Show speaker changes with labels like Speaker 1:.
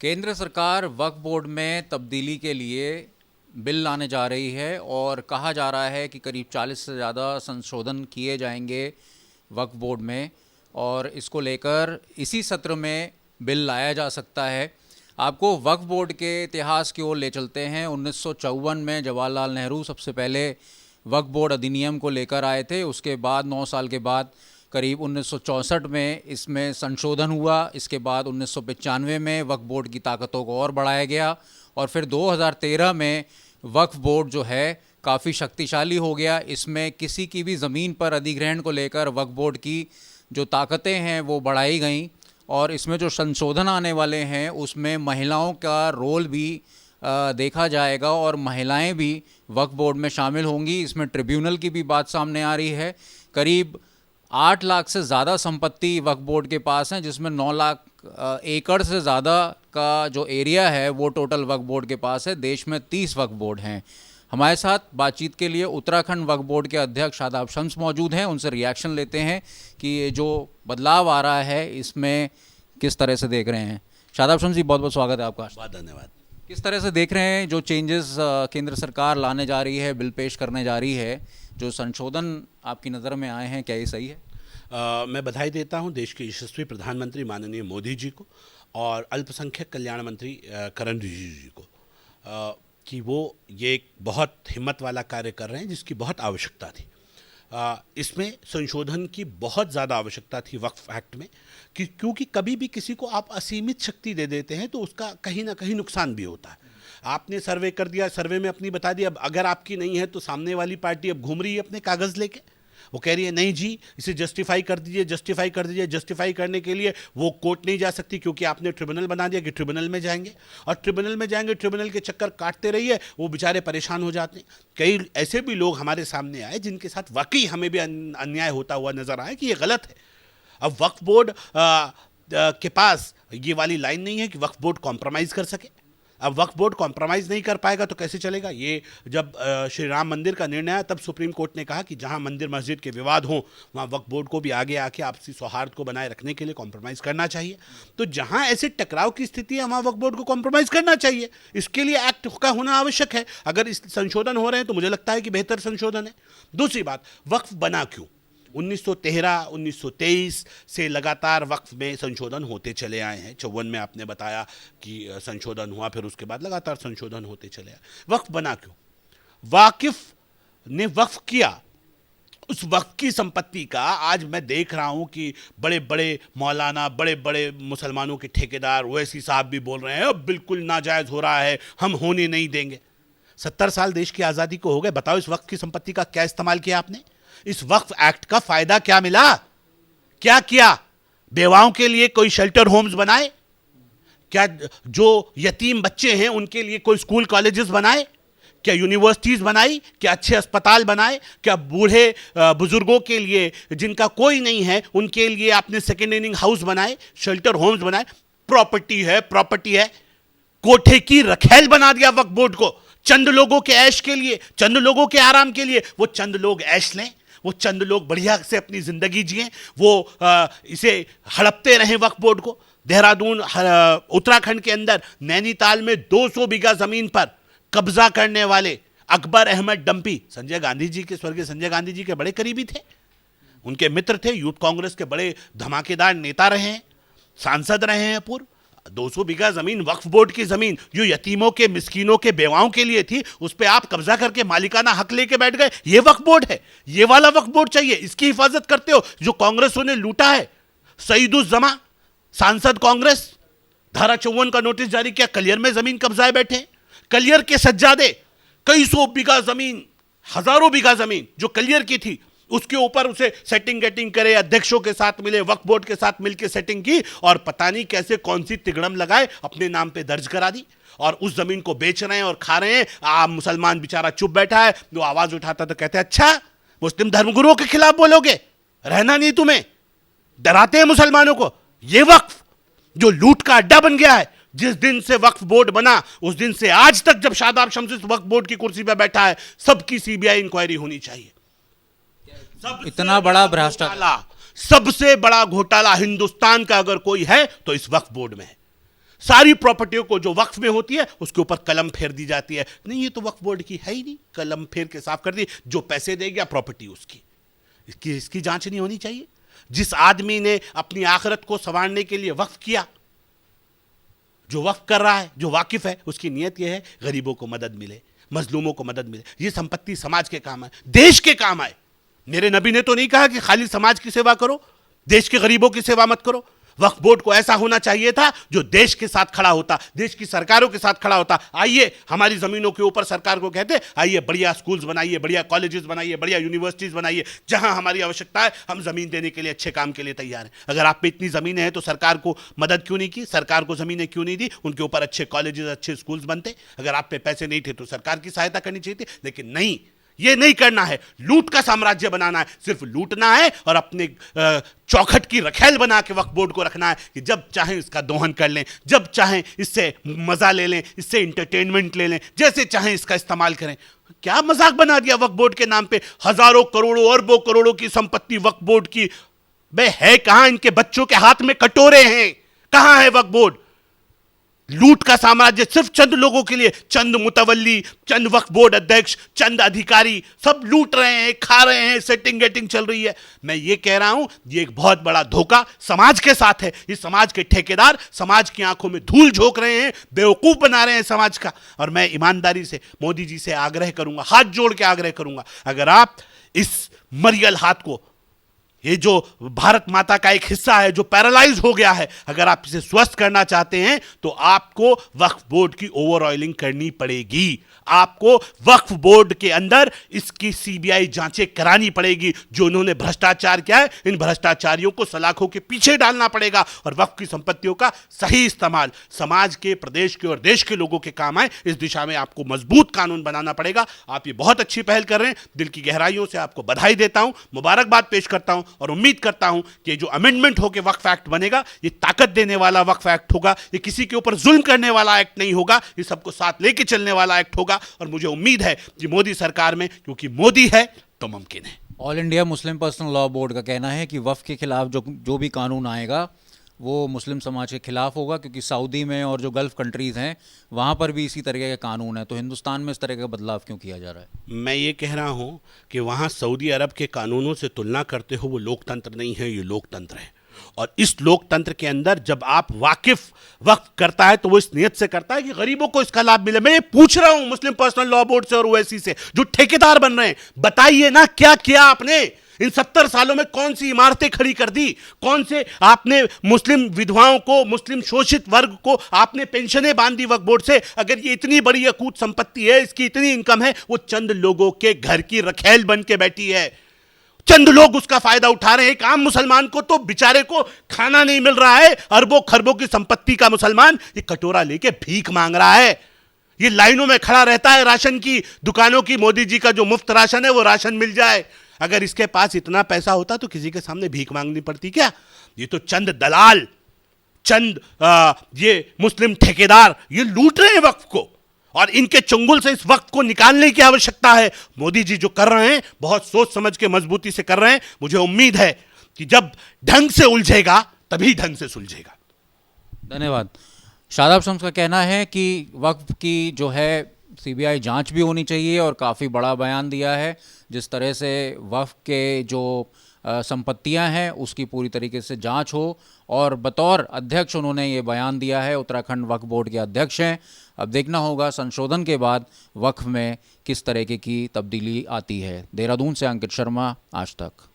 Speaker 1: केंद्र सरकार वक्फ बोर्ड में तब्दीली के लिए बिल लाने जा रही है और कहा जा रहा है कि करीब 40 से ज़्यादा संशोधन किए जाएंगे वक्फ बोर्ड में और इसको लेकर इसी सत्र में बिल लाया जा सकता है। आपको वक्फ बोर्ड के इतिहास की ओर ले चलते हैं। 1954 में जवाहरलाल नेहरू सबसे पहले वक्फ बोर्ड अधिनियम को लेकर आए थे। उसके बाद 9 साल के बाद करीब 1964 में इसमें संशोधन हुआ। इसके बाद 1995 में वक्फ बोर्ड की ताकतों को और बढ़ाया गया और फिर 2013 में वक्फ बोर्ड जो है काफ़ी शक्तिशाली हो गया। इसमें किसी की भी ज़मीन पर अधिग्रहण को लेकर वक्फ बोर्ड की जो ताकतें हैं वो बढ़ाई गई और इसमें जो संशोधन आने वाले हैं उसमें महिलाओं का रोल भी देखा जाएगा और महिलाएं भी वक्फ बोर्ड में शामिल होंगी। इसमें ट्रिब्यूनल की भी बात सामने आ रही है। करीब 8 लाख से ज़्यादा संपत्ति वक्फ बोर्ड के पास हैं, जिसमें 9 लाख एकड़ से ज़्यादा का जो एरिया है वो टोटल वक्फ बोर्ड के पास है। देश में 30 वक्फ बोर्ड हैं। हमारे साथ बातचीत के लिए उत्तराखंड वक्फ बोर्ड के अध्यक्ष शादाब शम्स मौजूद हैं। उनसे रिएक्शन लेते हैं कि ये जो बदलाव आ रहा है इसमें किस तरह से देख रहे हैं। शादाब शम्स जी, बहुत बहुत स्वागत है आपका।
Speaker 2: बहुत धन्यवाद।
Speaker 1: किस तरह से देख रहे हैं जो चेंजेस केंद्र सरकार लाने जा रही है, बिल पेश करने जा रही है, जो संशोधन आपकी नज़र में आए हैं, क्या ये सही है?
Speaker 2: मैं बधाई देता हूं देश के यशस्वी प्रधानमंत्री माननीय मोदी जी को और अल्पसंख्यक कल्याण मंत्री किरण रिजिजू जी को कि वो ये एक बहुत हिम्मत वाला कार्य कर रहे हैं जिसकी बहुत आवश्यकता थी। इसमें संशोधन की बहुत ज़्यादा आवश्यकता थी वक्फ एक्ट में क्योंकि कभी भी किसी को आप असीमित शक्ति दे देते हैं तो उसका कहीं ना कहीं नुकसान भी होता है। आपने सर्वे कर दिया, सर्वे में अपनी बता दिया, अब अगर आपकी नहीं है तो सामने वाली पार्टी अब घूम रही है अपने कागज़ लेके। वो कह रही है नहीं जी इसे जस्टिफाई कर दीजिए, जस्टिफाई कर दीजिए। जस्टिफाई करने के लिए वो कोर्ट नहीं जा सकती क्योंकि आपने ट्रिब्यूनल बना दिया कि ट्रिब्यूनल में जाएंगे और ट्रिब्यूनल में जाएंगे, ट्रिब्यूनल के चक्कर काटते रहिए, वो बेचारे परेशान हो जाते हैं। कई ऐसे भी लोग हमारे सामने आए जिनके साथ वाकई हमें भी अन्याय होता हुआ नजर आया कि ये गलत है। अब वक्फ बोर्ड के पास ये वाली लाइन नहीं है कि वक्फ बोर्ड कॉम्प्रोमाइज़ कर सके। अब वक्फ बोर्ड कॉम्प्रोमाइज़ नहीं कर पाएगा तो कैसे चलेगा? ये जब श्री राम मंदिर का निर्णय आया तब सुप्रीम कोर्ट ने कहा कि जहां मंदिर मस्जिद के विवाद हों वहां वक्फ बोर्ड को भी आगे आके आपसी सौहार्द को बनाए रखने के लिए कॉम्प्रोमाइज़ करना चाहिए। तो जहां ऐसे टकराव की स्थिति है वहां वक्फ बोर्ड को कॉम्प्रोमाइज़ करना चाहिए। इसके लिए एक्ट का होना आवश्यक है। अगर इस संशोधन हो रहे हैं तो मुझे लगता है कि बेहतर संशोधन है। दूसरी बात, वक्फ बना क्यों? 1913, 1923 से लगातार वक्फ में संशोधन होते चले आए हैं। 54 में आपने बताया कि संशोधन हुआ, फिर उसके बाद लगातार संशोधन होते चले आए। वक्फ बना क्यों? वाकिफ ने वक्फ किया, उस वक्फ की संपत्ति का आज मैं देख रहा हूं कि बड़े बड़े मौलाना, बड़े बड़े मुसलमानों के ठेकेदार ओवैसी साहब भी बोल रहे हैं अब बिल्कुल नाजायज़ हो रहा है, हम होने नहीं देंगे। 70 साल देश की आज़ादी को हो गए, बताओ इस वक्फ की संपत्ति का क्या इस्तेमाल किया आपने? इस वक्फ एक्ट का फायदा क्या मिला? क्या किया? बेवाओं के लिए कोई शेल्टर होम्स बनाए? क्या जो यतीम बच्चे हैं उनके लिए कोई स्कूल कॉलेजेस बनाए? क्या यूनिवर्सिटीज बनाई? क्या अच्छे अस्पताल बनाए? क्या बूढ़े बुजुर्गों के लिए जिनका कोई नहीं है उनके लिए आपने सेकेंड इनिंग हाउस बनाए, शेल्टर होम्स बनाए? प्रॉपर्टी है, प्रॉपर्टी है। कोठे की रखेल बना दिया वक्फ बोर्ड को चंद लोगों के ऐश के लिए, चंद लोगों के आराम के लिए। वो चंद लोग ऐश लें, वो चंद लोग बढ़िया से अपनी जिंदगी जिए, वो इसे हड़पते रहे वक्फ बोर्ड को। देहरादून, उत्तराखंड के अंदर नैनीताल में 200 बीघा जमीन पर कब्जा करने वाले अकबर अहमद डंपी, संजय गांधी जी के, स्वर्गीय संजय गांधी जी के बड़े करीबी थे, उनके मित्र थे, यूथ कांग्रेस के बड़े धमाकेदार नेता रहे हैं, सांसद रहे हैं पूर्व। 200 बीघा जमीन, वक्फ बोर्ड की जमीन जो यतीमों के, मिस्कीनों के, बेवाओं के लिए थी, उस पर आप कब्जा करके मालिकाना हक लेके बैठ गए। ये वक्फ बोर्ड है? ये वाला वक्फ बोर्ड चाहिए? इसकी हिफाजत करते हो जो कांग्रेसों ने लूटा है। सईदुज्जमा सांसद कांग्रेस, धारा 54 का नोटिस जारी किया, कलियर में जमीन कब्जाए बैठे। कलियर के सज्जादे, कई सौ बीघा जमीन, हजारों बीघा जमीन जो कलियर की थी, उसके ऊपर उसे सेटिंग गेटिंग करे, अध्यक्षों के साथ मिले, वक्फ बोर्ड के साथ मिलकर सेटिंग की और पता नहीं कैसे कौन सी तिगड़म लगाए अपने नाम पे दर्ज करा दी और उस जमीन को बेच रहे हैं और खा रहे हैं। आप मुसलमान बेचारा चुप बैठा है, जो आवाज उठाता तो कहते हैं अच्छा मुस्लिम धर्मगुरुओं के खिलाफ बोलोगे, रहना नहीं तुम्हें, डराते हैं मुसलमानों को। यह वक्फ जो लूट का अड्डा बन गया है, जिस दिन से वक्फ बोर्ड बना उस दिन से आज तक जब शादाब शम्स वक्फ बोर्ड की कुर्सी पर बैठा है, सबकी सीबीआई इंक्वायरी होनी चाहिए।
Speaker 1: इतना बड़ा भ्रष्टाचार,
Speaker 2: सबसे बड़ा घोटाला हिंदुस्तान का अगर कोई है तो इस वक्फ बोर्ड में है। सारी प्रॉपर्टियों को जो वक्फ में होती है उसके ऊपर कलम फेर दी जाती है। नहीं, ये तो वक्फ बोर्ड की है ही नहीं, कलम फेर के साफ कर दी, जो पैसे दे गया प्रॉपर्टी उसकी। इसकी जांच नहीं होनी चाहिए? जिस आदमी ने अपनी आखिरत को संवारने के लिए वक्फ किया, जो वक्फ कर रहा है, जो वाकिफ है, उसकी नीयत यह है गरीबों को मदद मिले, मजलूमों को मदद मिले, ये संपत्ति समाज के काम है, देश के काम आए। मेरे नबी ने तो नहीं कहा कि खाली समाज की सेवा करो, देश के गरीबों की सेवा मत करो। वक्फ बोर्ड को ऐसा होना चाहिए था जो देश के साथ खड़ा होता, देश की सरकारों के साथ खड़ा होता। आइए हमारी जमीनों के ऊपर सरकार को कहते, आइए बढ़िया स्कूल्स बनाइए, बढ़िया कॉलेजेस बनाइए, बढ़िया यूनिवर्सिटीज बनाइए, जहां हमारी आवश्यकता है हम जमीन देने के लिए, अच्छे काम के लिए तैयार हैं। अगर आप पे इतनी जमीनें हैं तो सरकार को मदद क्यों नहीं की, सरकार को जमीनें क्यों नहीं दी, उनके ऊपर अच्छे कॉलेजेस, अच्छे स्कूल्स बनते। अगर आप पे पैसे नहीं थे तो सरकार की सहायता करनी चाहिए थी, लेकिन नहीं, ये नहीं करना है। लूट का साम्राज्य बनाना है, सिर्फ लूटना है और अपने चौखट की रखेल बना के वक्फ बोर्ड को रखना है कि जब चाहें इसका दोहन कर लें, जब चाहें इससे मजा ले लें, इससे इंटरटेनमेंट ले लें, जैसे चाहें इसका इस्तेमाल करें। क्या मजाक बना दिया वक्फ बोर्ड के नाम पे, हजारों करोड़ों अरबों करोड़ों की संपत्ति वक्फ बोर्ड की। बे है कहां? इनके बच्चों के हाथ में कटोरे हैं, कहां है वक्फ बोर्ड? लूट का साम्राज्य सिर्फ चंद लोगों के लिए, चंद मुतवल्ली, चंद वक्फ बोर्ड अध्यक्ष, चंद अधिकारी, सब लूट रहे हैं, खा रहे हैं, सेटिंग गेटिंग चल रही है। मैं ये कह रहा हूं, ये एक बहुत बड़ा धोखा समाज के साथ है। ये समाज के ठेकेदार समाज की आंखों में धूल झोंक रहे हैं, बेवकूफ बना रहे हैं समाज का। और मैं ईमानदारी से मोदी जी से आग्रह करूंगा, हाथ जोड़ के आग्रह करूंगा, अगर आप इस मरियल हाथ को, ये जो भारत माता का एक हिस्सा है जो पैरालाइज हो गया है, अगर आप इसे स्वस्थ करना चाहते हैं तो आपको वक्फ बोर्ड की ओवर ऑयलिंग करनी पड़ेगी। आपको वक्फ बोर्ड के अंदर इसकी सीबीआई जांचें करानी पड़ेगी। जो उन्होंने भ्रष्टाचार किया है, इन भ्रष्टाचारियों को सलाखों के पीछे डालना पड़ेगा और वक्फ की संपत्तियों का सही इस्तेमाल समाज के, प्रदेश के और देश के लोगों के काम आए, इस दिशा में आपको मजबूत कानून बनाना पड़ेगा। आप ये बहुत अच्छी पहल कर रहे हैं, दिल की गहराइयों से आपको बधाई देता हूं, मुबारकबाद पेश करता हूं और उम्मीद करता हूं कि जो अमेंडमेंट होकर वक्फ एक्ट बनेगा, ये ताकत देने वाला वक्फ एक्ट होगा, ये किसी के ऊपर जुल्म करने वाला एक्ट नहीं होगा, ये सबको साथ लेके चलने वाला एक्ट होगा। और मुझे उम्मीद है कि मोदी सरकार में, क्योंकि मोदी है तो मुमकिन है।
Speaker 1: All India Muslim personal law board का कहना है कि वक्फ के खिलाफ जो भी कानून आएगा वो मुस्लिम समाज के खिलाफ होगा, क्योंकि सऊदी में और जो गल्फ़ कंट्रीज़ हैं वहाँ पर भी इसी तरह के कानून है। तो हिंदुस्तान में इस तरह का बदलाव क्यों किया जा रहा है?
Speaker 2: मैं ये कह रहा हूँ कि वहाँ सऊदी अरब के कानूनों से तुलना करते हो, वो लोकतंत्र नहीं है, ये लोकतंत्र है। और इस लोकतंत्र के अंदर जब आप वाकिफ वक्फ करता है तो वो इस नियत से करता है कि गरीबों को इसका लाभ मिले। मैं ये पूछ रहा हूँ मुस्लिम पर्सनल लॉ बोर्ड से और ओवैसी से जो ठेकेदार बन रहे हैं, बताइए ना क्या किया आपने इन 70 सालों में? कौन सी इमारतें खड़ी कर दी? कौन से आपने मुस्लिम विधवाओं को, मुस्लिम शोषित वर्ग को आपने पेंशनें बांधी वक्फ बोर्ड से? अगर ये इतनी बड़ी अकूत संपत्ति है, इसकी इतनी इनकम है, वो चंद लोगों के घर की रखेल बन के बैठी है, चंद लोग उसका फायदा उठा रहे हैं। एक आम मुसलमान को तो बेचारे को खाना नहीं मिल रहा है। अरबों खरबों की संपत्ति का मुसलमान ये कटोरा लेके भीख मांग रहा है, ये लाइनों में खड़ा रहता है राशन की दुकानों की। मोदी जी का जो मुफ्त राशन है वो राशन मिल जाए। अगर इसके पास इतना पैसा होता तो किसी के सामने भीख मांगनी पड़ती क्या? ये तो चंद दलाल, चंद ये मुस्लिम ठेकेदार ये लूट रहे हैं वक्फ को, और इनके चंगुल से इस वक्त को निकालने की आवश्यकता है। मोदी जी जो कर रहे हैं बहुत सोच समझ के मजबूती से कर रहे हैं। मुझे उम्मीद है कि जब ढंग से उलझेगा तभी ढंग से सुलझेगा।
Speaker 1: धन्यवाद। शादाब शम्स का कहना है कि वक्फ की जो है सीबीआई जांच भी होनी चाहिए और काफ़ी बड़ा बयान दिया है। जिस तरह से वक्फ के जो संपत्तियां हैं उसकी पूरी तरीके से जांच हो, और बतौर अध्यक्ष उन्होंने ये बयान दिया है। उत्तराखंड वक्फ बोर्ड के अध्यक्ष हैं। अब देखना होगा संशोधन के बाद वक्फ में किस तरीके की तब्दीली आती है। देहरादून से अंकित शर्मा, आज तक।